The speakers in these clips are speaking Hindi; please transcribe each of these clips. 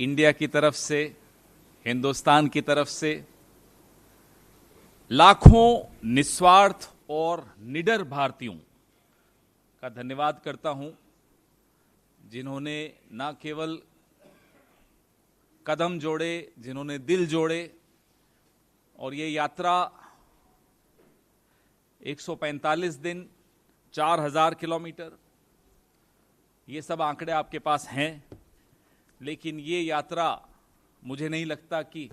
इंडिया की तरफ से, हिंदुस्तान की तरफ से लाखों निस्वार्थ और निडर भारतीयों का धन्यवाद करता हूं, जिन्होंने न केवल कदम जोड़े, जिन्होंने दिल जोड़े और ये यात्रा 145 दिन, 4000 किलोमीटर, ये सब आंकड़े आपके पास हैं, लेकिन ये यात्रा मुझे नहीं लगता कि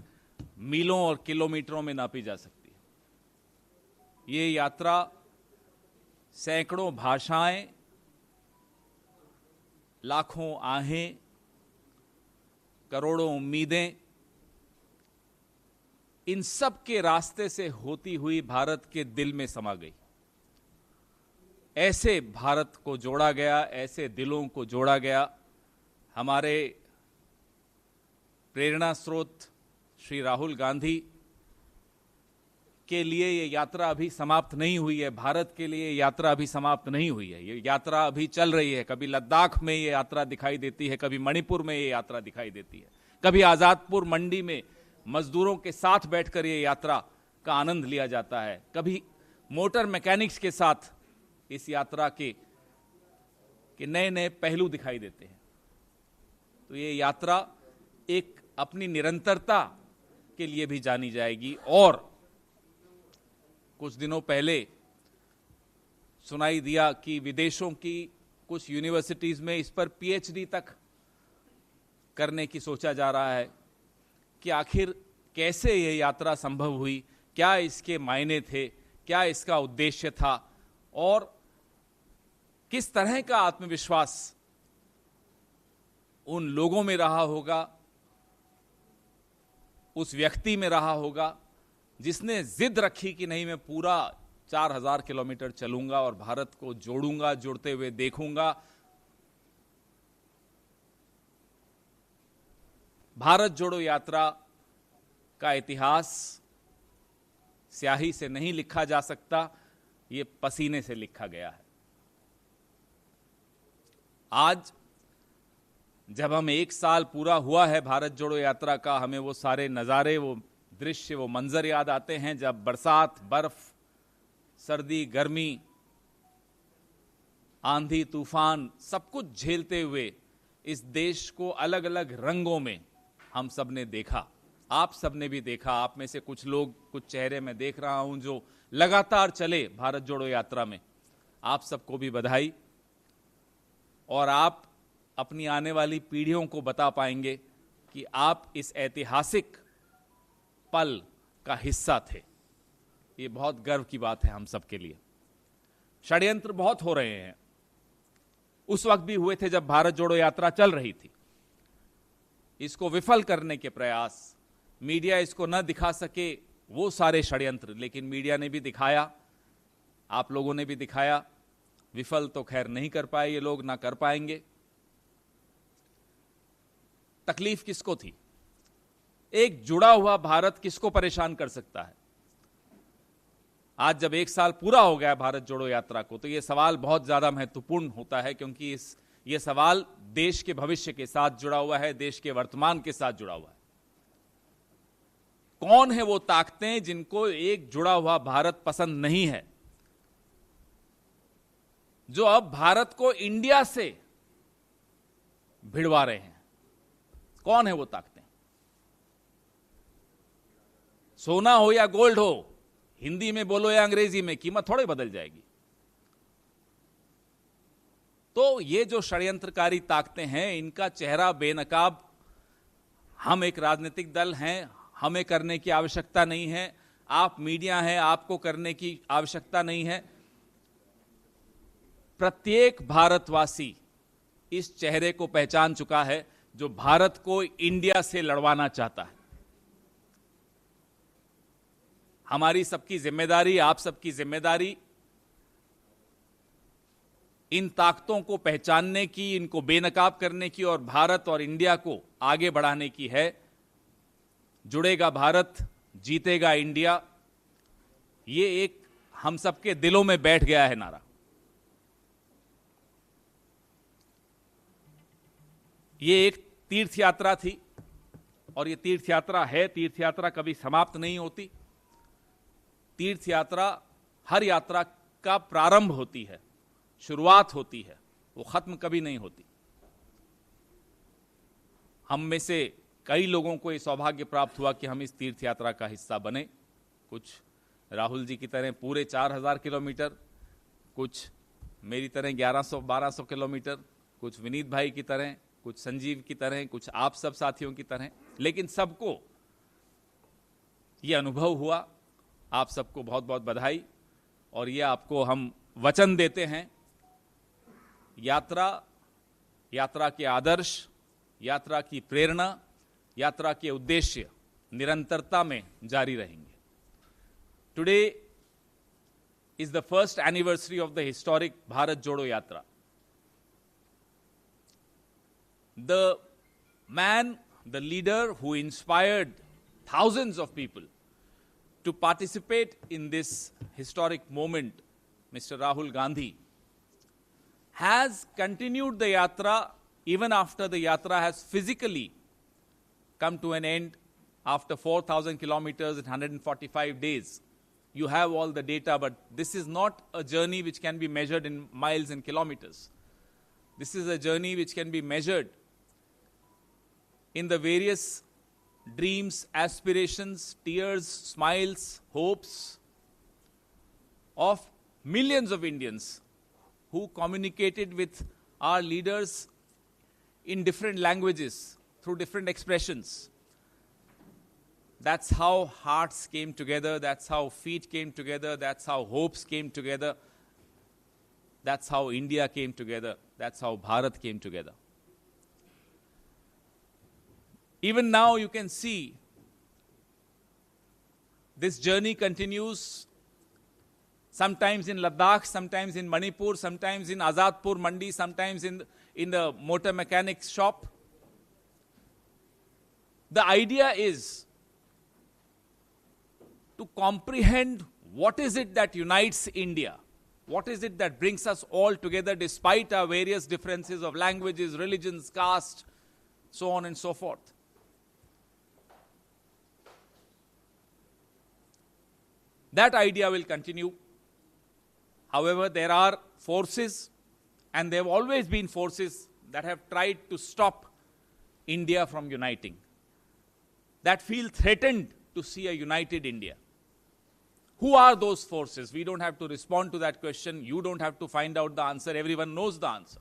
मीलों और किलोमीटरों में नापी जा सकती। ये यात्रा सैकड़ों भाषाएं, लाखों आहें, करोड़ों उम्मीदें, इन सब के रास्ते से होती हुई भारत के दिल में समा गई। ऐसे भारत को जोड़ा गया, ऐसे दिलों को जोड़ा गया। हमारे प्रेरणा स्रोत श्री राहुल गांधी के लिए ये यात्रा अभी समाप्त नहीं हुई है, भारत के लिए यात्रा अभी समाप्त नहीं हुई है, ये यात्रा अभी चल रही है। कभी लद्दाख में ये यात्रा दिखाई देती है, कभी मणिपुर में ये यात्रा दिखाई देती है, कभी आजादपुर मंडी में मजदूरों के साथ बैठकर ये यात्रा का आनंद लिया जाता है, कभी मोटर मैकेनिक्स के साथ इस यात्रा के नए नए पहलू दिखाई देते हैं। तो ये यात्रा एक अपनी निरंतरता के लिए भी जानी जाएगी। और कुछ दिनों पहले सुनाई दिया कि विदेशों की कुछ यूनिवर्सिटीज में इस पर पीएचडी तक करने की सोचा जा रहा है कि आखिर कैसे ये यात्रा संभव हुई, क्या इसके मायने थे, क्या इसका उद्देश्य था और किस तरह का आत्मविश्वास उन लोगों में रहा होगा, उस व्यक्ति में रहा होगा जिसने जिद रखी कि नहीं, मैं पूरा 4000 किलोमीटर चलूंगा और भारत को जोड़ूंगा, जुड़ते हुए देखूंगा। भारत जोड़ो यात्रा का इतिहास स्याही से नहीं लिखा जा सकता, ये पसीने से लिखा गया है। आज जब हम 1 साल पूरा हुआ है भारत जोड़ो यात्रा का, हमें वो सारे नज़ारे, वो दृश्य, वो मंजर याद आते हैं जब बरसात, बर्फ, सर्दी, गर्मी, आंधी, तूफान सब कुछ झेलते हुए इस देश को अलग अलग रंगों में हम सब ने देखा, आप सब ने भी देखा। आप में से कुछ लोग, कुछ चेहरे मैं देख रहा हूं जो लगातार चले भारत जोड़ो यात्रा में, आप सबको भी बधाई। और आप अपनी आने वाली पीढ़ियों को बता पाएंगे कि आप इस ऐतिहासिक पल का हिस्सा थे। ये बहुत गर्व की बात है हम सबके लिए। षड्यंत्र बहुत हो रहे हैं, उस वक्त भी हुए थे जब भारत जोड़ो यात्रा चल रही थी। इसको विफल करने के प्रयास, मीडिया इसको न दिखा सके, वो सारे षड्यंत्र, लेकिन मीडिया ने भी दिखाया, आप लोगों ने भी दिखाया। विफल तो खैर नहीं कर पाए ये लोग, ना कर पाएंगे। तकलीफ किसको थी? एक जुड़ा हुआ भारत किसको परेशान कर सकता है? आज जब 1 साल पूरा हो गया भारत जोड़ो यात्रा को, तो यह सवाल बहुत ज्यादा महत्वपूर्ण होता है, क्योंकि यह सवाल देश के भविष्य के साथ जुड़ा हुआ है, देश के वर्तमान के साथ जुड़ा हुआ है। कौन है वो ताकतें जिनको एक जुड़ा हुआ भारत पसंद नहीं है, जो अब भारत को इंडिया से भिड़वा रहे हैं? कौन है वो ताकतें? सोना हो या गोल्ड हो, हिंदी में बोलो या अंग्रेजी में, कीमत थोड़ी बदल जाएगी। तो ये जो षड्यंत्रकारी ताकतें हैं, इनका चेहरा बेनकाब हम एक राजनीतिक दल हैं, हमें करने की आवश्यकता नहीं है। आप मीडिया हैं, आपको करने की आवश्यकता नहीं है। प्रत्येक भारतवासी इस चेहरे को पहचान चुका है जो भारत को इंडिया से लड़वाना चाहता है। हमारी सबकी जिम्मेदारी, आप सबकी जिम्मेदारी इन ताकतों को पहचानने की, इनको बेनकाब करने की और भारत और इंडिया को आगे बढ़ाने की है। जुड़ेगा भारत, जीतेगा इंडिया, ये एक हम सबके दिलों में बैठ गया है नारा। ये एक तीर्थ यात्रा थी, और ये तीर्थ यात्रा है, तीर्थ यात्रा कभी समाप्त नहीं होती। तीर्थ यात्रा हर यात्रा का प्रारंभ होती है, शुरुआत होती है, वो खत्म कभी नहीं होती। हम में से कई लोगों को ये सौभाग्य प्राप्त हुआ कि हम इस तीर्थ यात्रा का हिस्सा बने। कुछ राहुल जी की तरह पूरे 4000 किलोमीटर, कुछ मेरी तरह 1100-1200 किलोमीटर, कुछ विनीत भाई की तरह, कुछ संजीव की तरह, कुछ आप सब साथियों की तरह, लेकिन सबको ये अनुभव हुआ। आप सबको बहुत बहुत बधाई। और ये आपको हम वचन देते हैं, यात्रा के आदर्श, यात्रा की प्रेरणा, यात्रा के उद्देश्य निरंतरता में जारी रहेंगे। Today is the first anniversary of the historic Bharat Jodo Yatra. The man, the leader who inspired thousands of people to participate in this historic moment, Mr. Rahul Gandhi, has continued the yatra even after the yatra has physically come to an end after 4,000 kilometers in 145 days. You have all the data, but this is not a journey which can be measured in miles and kilometers. This is a journey which can be measured in the various dreams, aspirations, tears, smiles, hopes of millions of Indians who communicated with our leaders in different languages, through different expressions. That's how hearts came together, that's how feet came together, that's how hopes came together, that's how India came together, that's how Bharat came together. Even now you can see this journey continues, sometimes in Ladakh, sometimes in Manipur, sometimes in Azadpur Mandi, sometimes in the motor mechanics shop. The idea is to comprehend what is it that unites India, what is it that brings us all together despite our various differences of languages, religions, caste, so on and so forth. That idea will continue. However, there are forces, and there have always been forces that have tried to stop India from uniting, that feel threatened to see a united India. Who are those forces? We don't have to respond to that question. You don't have to find out the answer. Everyone knows the answer.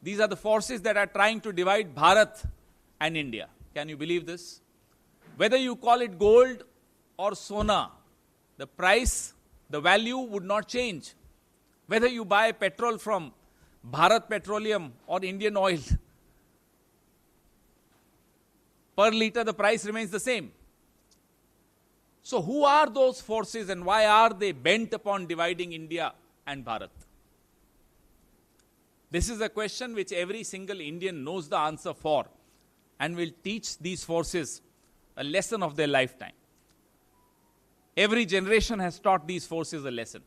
These are the forces that are trying to divide Bharat and India. Can you believe this? Whether you call it gold or sona, the price, the value would not change. Whether you buy petrol from Bharat Petroleum or Indian Oil, per liter the price remains the same. So who are those forces and why are they bent upon dividing India and Bharat? This is a question which every single Indian knows the answer for and will teach these forces a lesson of their lifetime. Every generation has taught these forces a lesson.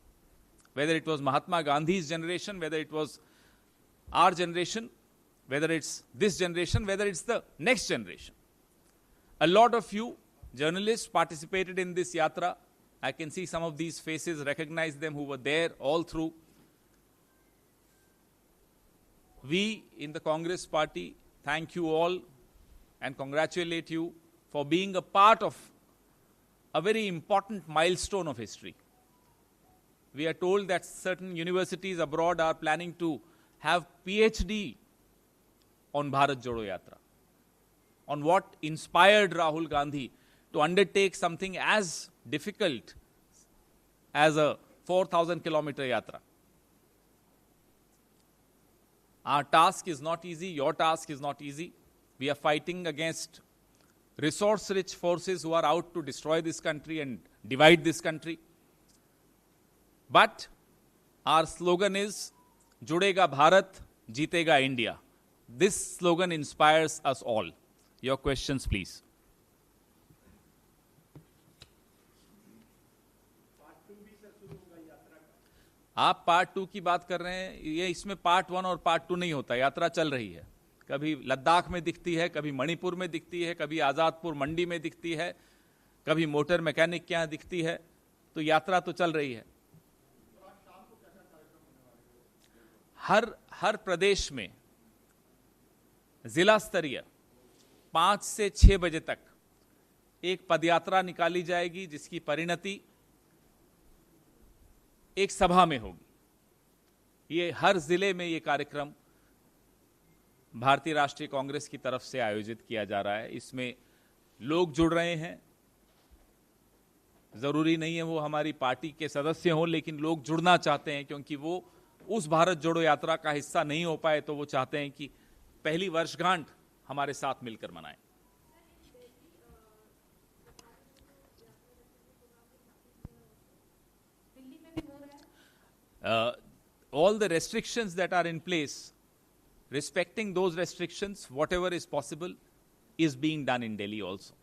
Whether it was Mahatma Gandhi's generation, whether it was our generation, whether it's this generation, whether it's the next generation. A lot of you journalists participated in this yatra. I can see some of these faces, recognize them who were there all through. We in the Congress party thank you all and congratulate you for being a part of a very important milestone of history. We are told that certain universities abroad are planning to have PhD on Bharat Jodo Yatra, on what inspired Rahul Gandhi to undertake something as difficult as a 4,000 kilometer yatra. Our task is not easy, your task is not easy. We are fighting against resource-rich forces who are out to destroy this country and divide this country. But our slogan is, Judega Bharat, Jeetega India. This slogan inspires us all. Your questions, please. आप पार्ट 2 की बात कर रहे हैं, ये इसमें पार्ट 1 और पार्ट 2 नहीं होता, यात्रा चल रही है, कभी लद्दाख में दिखती है, कभी मणिपुर में दिखती है, कभी आज़ादपुर मंडी में दिखती है, कभी मोटर मैकेनिक के यहाँ दिखती है। तो यात्रा तो चल रही है। हर प्रदेश में जिला स्तरीय 5 से 6 बजे तक एक पदयात्रा निकाली जाएगी, जिसकी परिणति एक सभा में होगी। ये हर जिले में ये कार्यक्रम भारतीय राष्ट्रीय कांग्रेस की तरफ से आयोजित किया जा रहा है। इसमें लोग जुड़ रहे हैं, जरूरी नहीं है वो हमारी पार्टी के सदस्य हों, लेकिन लोग जुड़ना चाहते हैं, क्योंकि वो उस भारत जोड़ो यात्रा का हिस्सा नहीं हो पाए, तो वो चाहते हैं कि पहली वर्षगांठ हमारे साथ मिलकर मनाएं। All the restrictions that are in place, respecting those restrictions, whatever is possible, is being done in Delhi also.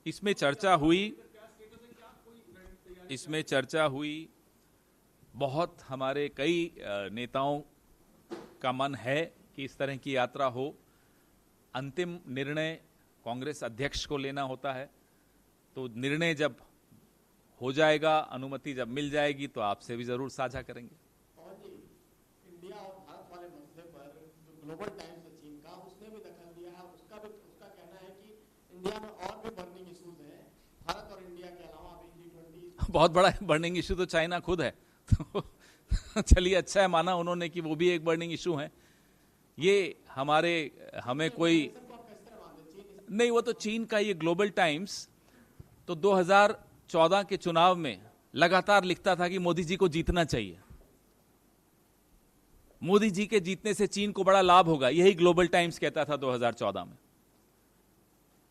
इसमें चर्चा हुई, बहुत हमारे कई नेताओं का मन है कि इस तरह की यात्रा हो। अंतिम निर्णय कांग्रेस अध्यक्ष को लेना होता है, तो निर्णय जब हो जाएगा, अनुमति जब मिल जाएगी, तो आपसे भी जरूर साझा करेंगे। इंडिया और भारत वाले मुद्दे पर जो ग्लोबल टाइम्स है चीन का, उसने भी दखल दिया है। उसका कहना है कि इंडिया में और भी बर्निंग इश्यूज हैं, भारत और इंडिया के अलावा अभी G20। बहुत बड़ा बर्निंग इशू तो चाइना खुद है, तो चलिए अच्छा है, माना उन्होंने कि वो भी एक बर्निंग इशू है। ये हमें कोई नहीं, वो तो चीन का ये ग्लोबल टाइम्स तो 2014 के चुनाव में लगातार लिखता था कि मोदी जी को जीतना चाहिए, मोदी जी के जीतने से चीन को बड़ा लाभ होगा, यही ग्लोबल टाइम्स कहता था 2014 में।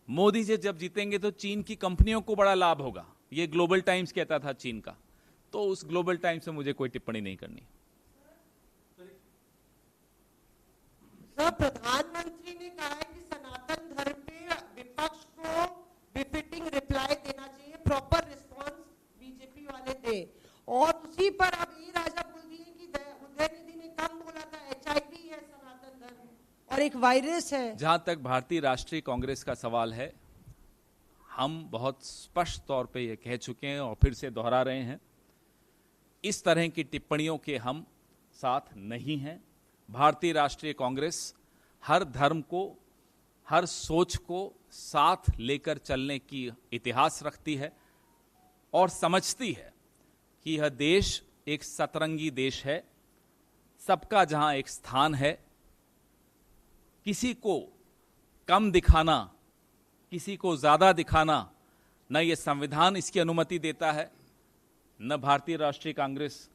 मोदी जी जब जीतेंगे तो चीन की कंपनियों को बड़ा लाभ होगा, ये ग्लोबल टाइम्स कहता था चीन का। तो उस ग्लोबल टाइम्स से मुझे कोई टिप्पणी नहीं करनी। सर, प्रधानमंत्री ने कहा है कि सनातन धर्म पे विपक्ष को बिफिटिंग रिप्लाई देना चाहिए, प्रॉपर रिस्पांस बीजेपी वाले दे। और उसी पर अब ई राजा बोल दिए कि उदयनिधि ने कम बोला था, HIV है सनातन धर्म और एक वायरस है। जहां तक भारतीय राष्ट्रीय कांग्रेस का सवाल है, हम बहुत स्पष्ट तौर पे ये कह चुके हैं और फिर से दोहरा रहे हैं, इस तरह की टिप्पणियों के हम साथ नहीं हैं। भारतीय राष्ट्रीय कांग्रेस हर धर्म को, हर सोच को साथ लेकर चलने की इतिहास रखती है और समझती है कि यह देश एक सतरंगी देश है, सबका जहां एक स्थान है। किसी को कम दिखाना, किसी को ज्यादा दिखाना, न ये संविधान इसकी अनुमति देता है, न भारतीय राष्ट्रीय कांग्रेस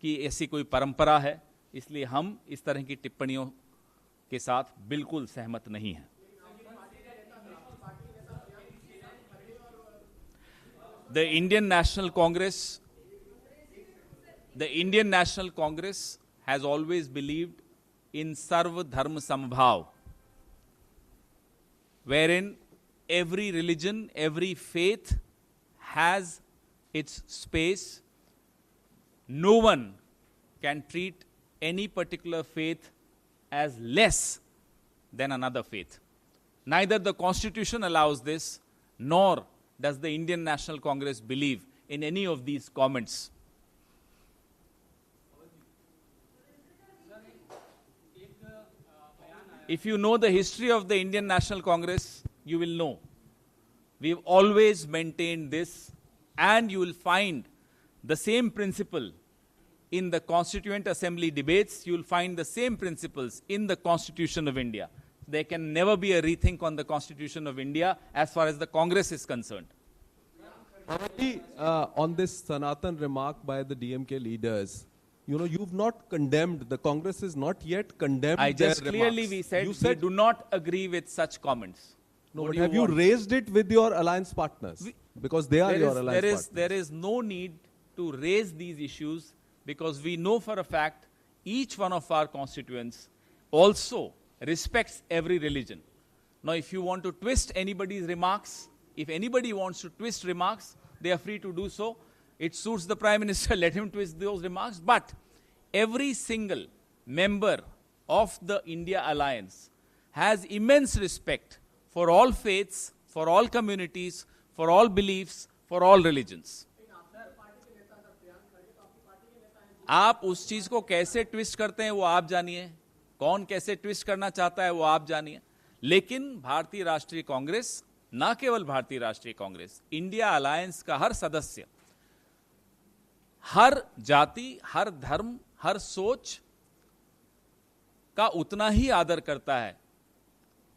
की ऐसी कोई परंपरा है। इसलिए हम इस तरह की टिप्पणियों के साथ बिल्कुल सहमत नहीं हैं। The Indian National Congress has always believed in Sarv Dharma Samabhav, wherein every religion, every faith has its space. No one can treat any particular faith as less than another faith. Neither the Constitution allows this, nor does the Indian National Congress believe in any of these comments. If you know the history of the Indian National Congress, you will know we've always maintained this, and you will find the same principle in the Constituent Assembly debates. You will find the same principles in the Constitution of India. There can never be a rethink on the Constitution of India as far as the Congress is concerned. On this Sanatan remark by the DMK leaders, you've not condemned, the Congress is not yet condemned I just their clearly remarks. we said You we do not agree with such comments. No, What but do have you want? raised it with your alliance partners? Because they are your alliance partners. There is no need to raise these issues because we know for a fact each one of our constituents also respects every religion. Now, if you want to twist anybody's remarks, if anybody wants to twist remarks, they are free to do so. It suits the Prime Minister, let him twist those remarks. But every single member of the India Alliance has immense respect for all faiths, for all communities, for all beliefs, for all religions. आप उस चीज को कैसे ट्विस्ट करते हैं वो आप जानिए, कौन कैसे ट्विस्ट करना चाहता है वो आप जानिए, लेकिन भारतीय राष्ट्रीय कांग्रेस, ना केवल भारतीय राष्ट्रीय कांग्रेस, इंडिया अलायंस का हर सदस्य हर जाति, हर धर्म, हर सोच का उतना ही आदर करता है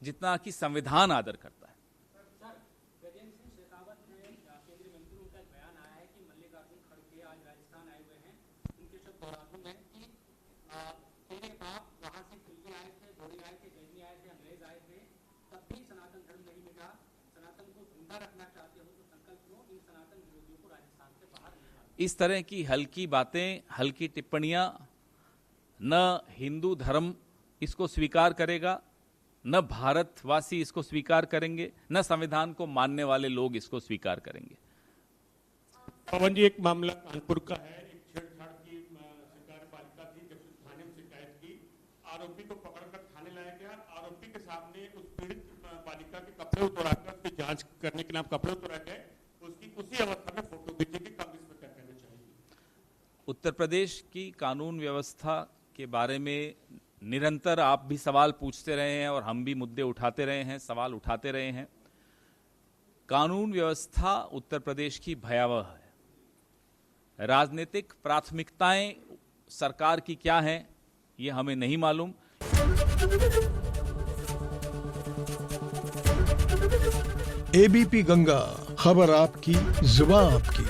जितना कि संविधान आदर करता है। इस तरह की हल्की बातें, हल्की टिप्पणियां न हिंदू धर्म इसको स्वीकार करेगा, न भारतवासी इसको स्वीकार करेंगे, न संविधान को मानने वाले लोग इसको स्वीकार करेंगे। पवन जी, एक मामला कानपुर का है। एक छेड़छाड़ की कार्यपालिका थी, जब थाने में शिकायत की, आरोपी को पकड़कर थाने लाया गया। आरोपी के सामने उस पीड़ित बालिका के कपड़े उतराकर उसकी जांच करने के नाम कपड़े उतरा गए, उसकी उसी अवस्था में फोटो खींची गई। कांग्रेस में क्या कहना चाहिए? उत्तर प्रदेश की कानून व्यवस्था के बारे में निरंतर आप भी सवाल पूछते रहे हैं और हम भी मुद्दे उठाते रहे हैं, सवाल उठाते रहे हैं। कानून व्यवस्था उत्तर प्रदेश की भयावह है। राजनीतिक प्राथमिकताएं सरकार की क्या हैं ये हमें नहीं मालूम। एबीपी गंगा, खबर आपकी, जुबान आपकी।